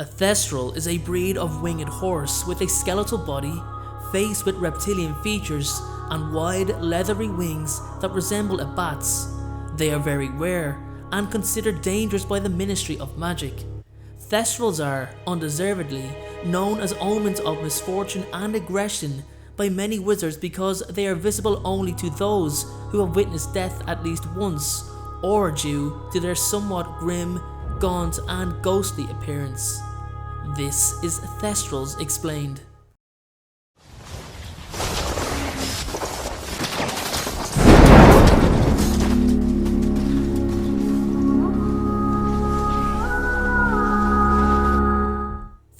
A Thestral is a breed of winged horse with a skeletal body, face with reptilian features, and wide, leathery wings that resemble a bat's. They are very rare and considered dangerous by the Ministry of Magic. Thestrals are, undeservedly, known as omens of misfortune and aggression by many wizards because they are visible only to those who have witnessed death at least once, or due to their somewhat grim, gaunt and ghostly appearance. This is Thestrals Explained.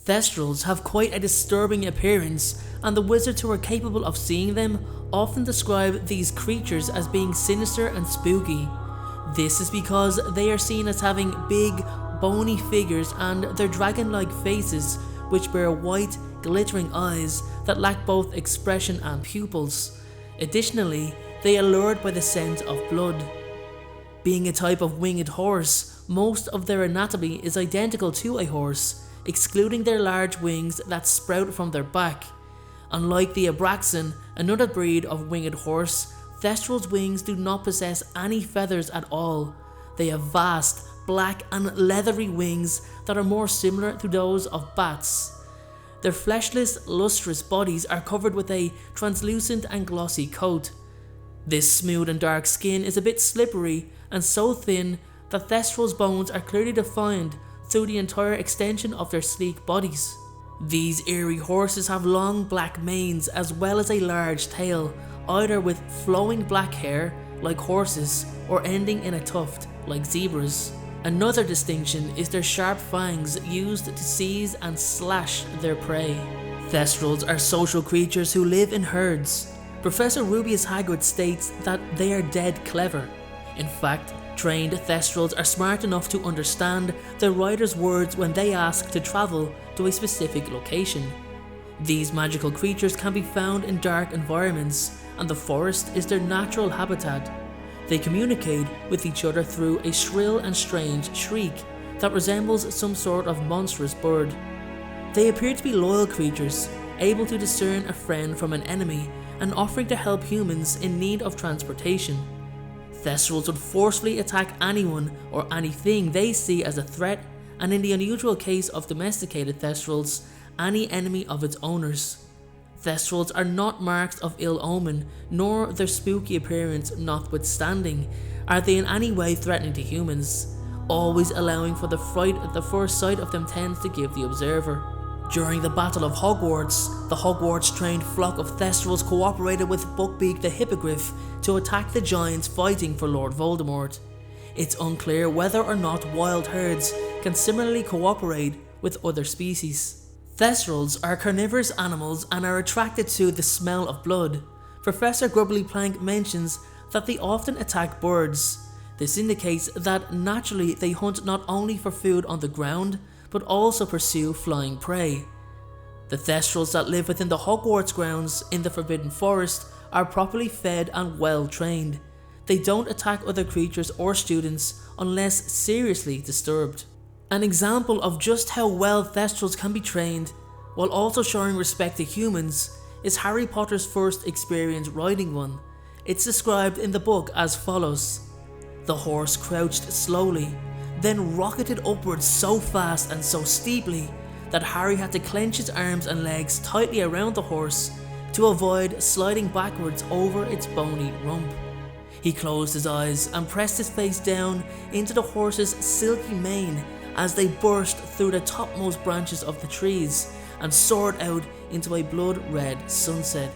Thestrals have quite a disturbing appearance, and the wizards who are capable of seeing them often describe these creatures as being sinister and spooky. This is because they are seen as having big, bony figures and their dragon-like faces, which bear white, glittering eyes that lack both expression and pupils. Additionally, they are lured by the scent of blood. Being a type of winged horse, most of their anatomy is identical to a horse, excluding their large wings that sprout from their back. Unlike the Abraxan, another breed of winged horse, Thestrals' wings do not possess any feathers at all. They have vast, black and leathery wings that are more similar to those of bats. Their fleshless, lustrous bodies are covered with a translucent and glossy coat. This smooth and dark skin is a bit slippery and so thin that Thestrals' bones are clearly defined through the entire extension of their sleek bodies. These eerie horses have long black manes as well as a large tail, either with flowing black hair like horses or ending in a tuft like zebras. Another distinction is their sharp fangs used to seize and slash their prey. Thestrals are social creatures who live in herds. Professor Rubius Hagrid states that they are dead clever. In fact, trained Thestrals are smart enough to understand their rider's words when they ask to travel to a specific location. These magical creatures can be found in dark environments, and the forest is their natural habitat. They communicate with each other through a shrill and strange shriek that resembles some sort of monstrous bird. They appear to be loyal creatures, able to discern a friend from an enemy and offering to help humans in need of transportation. Thestrals would forcefully attack anyone or anything they see as a threat, and in the unusual case of domesticated Thestrals, any enemy of its owners. Thestrals are not marks of ill omen, nor their spooky appearance notwithstanding, are they in any way threatening to humans, always allowing for the fright that the first sight of them tends to give the observer. During the Battle of Hogwarts, the Hogwarts-trained flock of Thestrals cooperated with Buckbeak the Hippogriff to attack the giants fighting for Lord Voldemort. It's unclear whether or not wild herds can similarly cooperate with other species. Thestrals are carnivorous animals and are attracted to the smell of blood. Professor Grubbly Plank mentions that they often attack birds. This indicates that naturally they hunt not only for food on the ground, but also pursue flying prey. The Thestrals that live within the Hogwarts grounds in the Forbidden Forest are properly fed and well trained. They don't attack other creatures or students unless seriously disturbed. An example of just how well Thestrals can be trained, while also showing respect to humans, is Harry Potter's first experience riding one. It's described in the book as follows. The horse crouched slowly, then rocketed upwards so fast and so steeply that Harry had to clench his arms and legs tightly around the horse to avoid sliding backwards over its bony rump. He closed his eyes and pressed his face down into the horse's silky mane as they burst through the topmost branches of the trees and soared out into a blood-red sunset.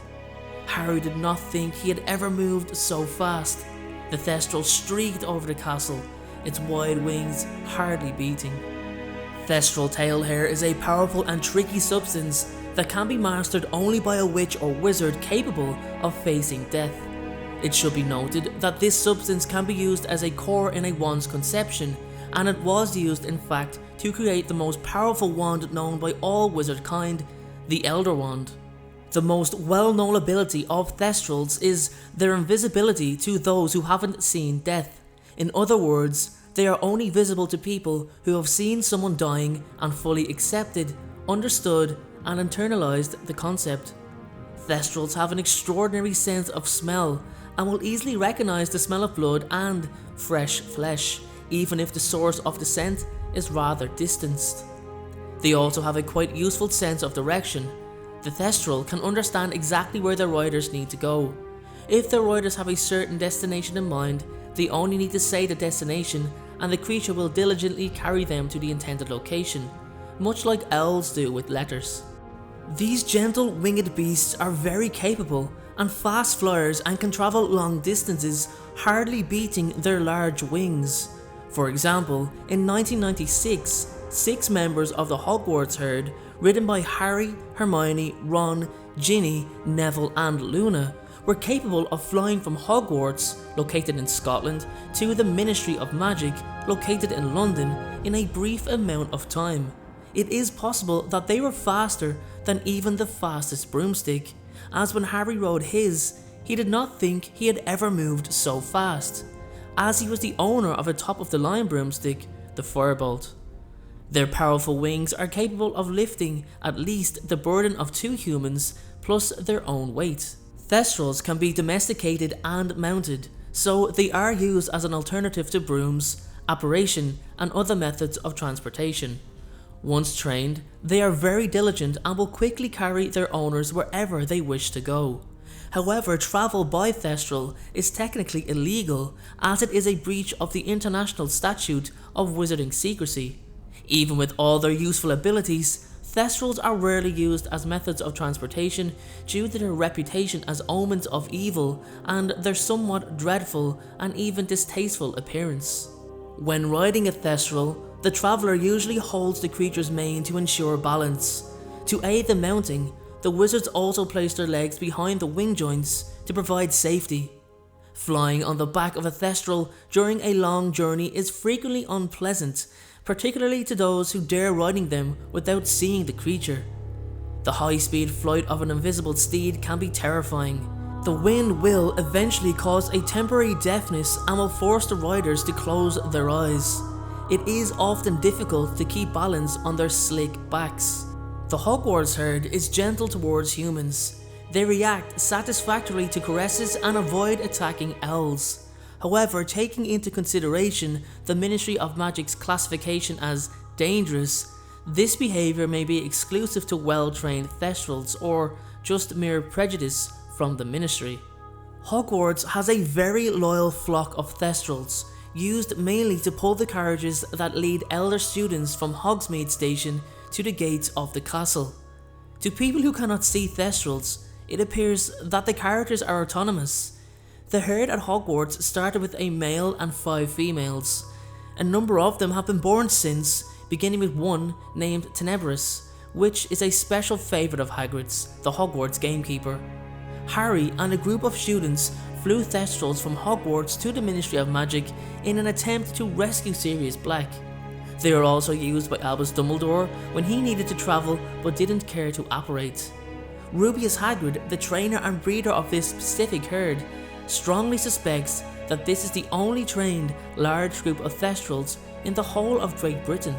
Harry did not think he had ever moved so fast. The Thestral streaked over the castle, its wide wings hardly beating. Thestral tail hair is a powerful and tricky substance that can be mastered only by a witch or wizard capable of facing death. It should be noted that this substance can be used as a core in a wand's conception, and it was used in fact to create the most powerful wand known by all wizard kind, the Elder Wand. The most well-known ability of Thestrals is their invisibility to those who haven't seen death. In other words, They are only visible to people who have seen someone dying and fully accepted, understood, and internalized the concept. Thestrals have an extraordinary sense of smell and will easily recognize the smell of blood and fresh flesh, even if the source of the scent is rather distanced. They also have a quite useful sense of direction. The Thestral can understand exactly where their riders need to go. If their riders have a certain destination in mind, they only need to say the destination and the creature will diligently carry them to the intended location, much like elves do with letters. These gentle winged beasts are very capable and fast flyers and can travel long distances, hardly beating their large wings. For example, in 1996, 6 members of the Hogwarts herd, ridden by Harry, Hermione, Ron, Ginny, Neville and Luna, were capable of flying from Hogwarts, located in Scotland, to the Ministry of Magic, located in London, in a brief amount of time. It is possible that they were faster than even the fastest broomstick, as when Harry rode his, he did not think he had ever moved so fast, as he was the owner of a top-of-the-line broomstick, the Firebolt. Their powerful wings are capable of lifting at least the burden of 2 humans plus their own weight. Thestrals can be domesticated and mounted, so they are used as an alternative to brooms, apparition, and other methods of transportation. Once trained, they are very diligent and will quickly carry their owners wherever they wish to go. However, travel by Thestral is technically illegal, as it is a breach of the International Statute of Wizarding Secrecy. Even with all their useful abilities, Thestrals are rarely used as methods of transportation due to their reputation as omens of evil and their somewhat dreadful and even distasteful appearance. When riding a Thestral, the traveller usually holds the creature's mane to ensure balance. To aid the mounting, the wizards also place their legs behind the wing joints to provide safety. Flying on the back of a Thestral during a long journey is frequently unpleasant, particularly to those who dare riding them without seeing the creature. The high-speed flight of an invisible steed can be terrifying. The wind will eventually cause a temporary deafness and will force the riders to close their eyes. It is often difficult to keep balance on their slick backs. The Hogwarts herd is gentle towards humans. They react satisfactorily to caresses and avoid attacking elves. However, taking into consideration the Ministry of Magic's classification as dangerous, this behaviour may be exclusive to well-trained Thestrals or just mere prejudice from the Ministry. Hogwarts has a very loyal flock of Thestrals, used mainly to pull the carriages that lead elder students from Hogsmeade Station to the gates of the castle. To people who cannot see Thestrals, it appears that the characters are autonomous. The herd at Hogwarts started with a male and 5 females. A number of them have been born since, beginning with one named Tenebris, which is a special favourite of Hagrid's, the Hogwarts gamekeeper. Harry and a group of students flew Thestrals from Hogwarts to the Ministry of Magic in an attempt to rescue Sirius Black. They are also used by Albus Dumbledore when he needed to travel but didn't care to apparate. Rubeus Hagrid, the trainer and breeder of this specific herd, strongly suspects that this is the only trained large group of Thestrals in the whole of Great Britain.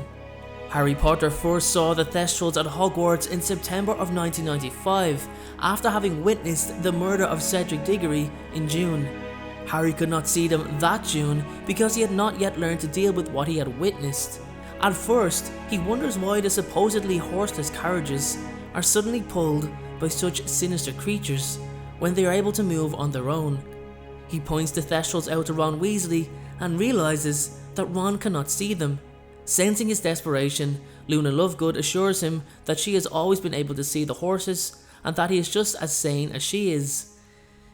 Harry Potter first saw the Thestrals at Hogwarts in September of 1995 after having witnessed the murder of Cedric Diggory in June. Harry could not see them that June because he had not yet learned to deal with what he had witnessed. At first, he wonders why the supposedly horseless carriages are suddenly pulled by such sinister creatures when they are able to move on their own. He points the Thestrals out to Ron Weasley and realises that Ron cannot see them. Sensing his desperation, Luna Lovegood assures him that she has always been able to see the horses and that he is just as sane as she is.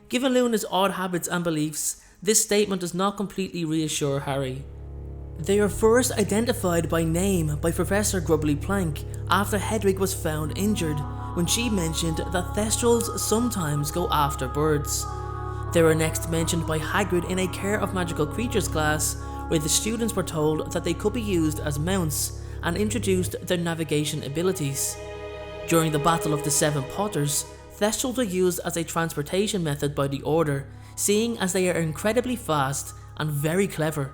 Given Luna's odd habits and beliefs, this statement does not completely reassure Harry. They are first identified by name by Professor Grubbly Plank after Hedwig was found injured when she mentioned that Thestrals sometimes go after birds. They were next mentioned by Hagrid in a Care of Magical Creatures class where the students were told that they could be used as mounts and introduced their navigation abilities. During the Battle of the Seven Potters, Thestrals were used as a transportation method by the Order, seeing as they are incredibly fast and very clever.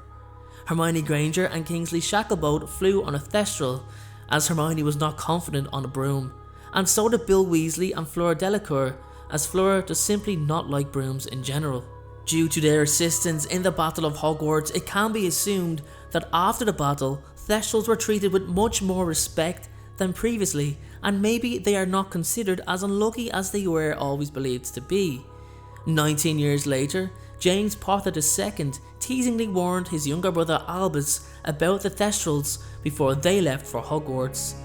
Hermione Granger and Kingsley Shacklebolt flew on a Thestral, as Hermione was not confident on a broom, and so did Bill Weasley and Fleur Delacour, as Fleur does simply not like brooms in general. Due to their assistance in the Battle of Hogwarts, it can be assumed that after the battle, Thestrals were treated with much more respect than previously, and maybe they are not considered as unlucky as they were always believed to be. 19 years later, James Potter II teasingly warned his younger brother Albus about the Thestrals before they left for Hogwarts.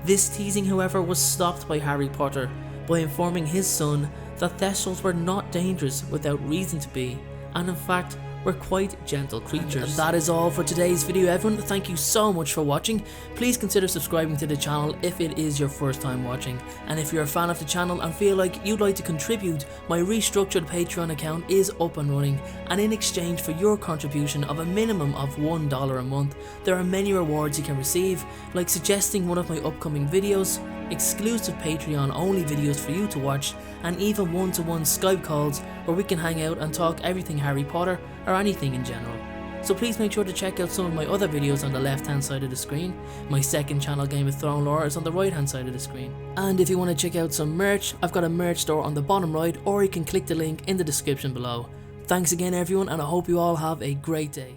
This teasing, however, was stopped by Harry Potter by informing his son that Thestrals were not dangerous without reason to be, and in fact were quite gentle creatures. And that is all for today's video, everyone. Thank you so much for watching. Please consider subscribing to the channel if it is your first time watching, and if you're a fan of the channel and feel like you'd like to contribute, my restructured Patreon account is up and running, and in exchange for your contribution of a minimum of $1 a month, there are many rewards you can receive, like suggesting one of my upcoming videos, exclusive Patreon only videos for you to watch, and even one-to-one Skype calls where we can hang out and talk everything Harry Potter or anything in general. So please make sure to check out some of my other videos on the left hand side of the screen. My second channel, Game of Thrones Lore, is on the right hand side of the screen. And if you want to check out some merch, I've got a merch store on the bottom right, or you can click the link in the description below. Thanks again everyone, and I hope you all have a great day.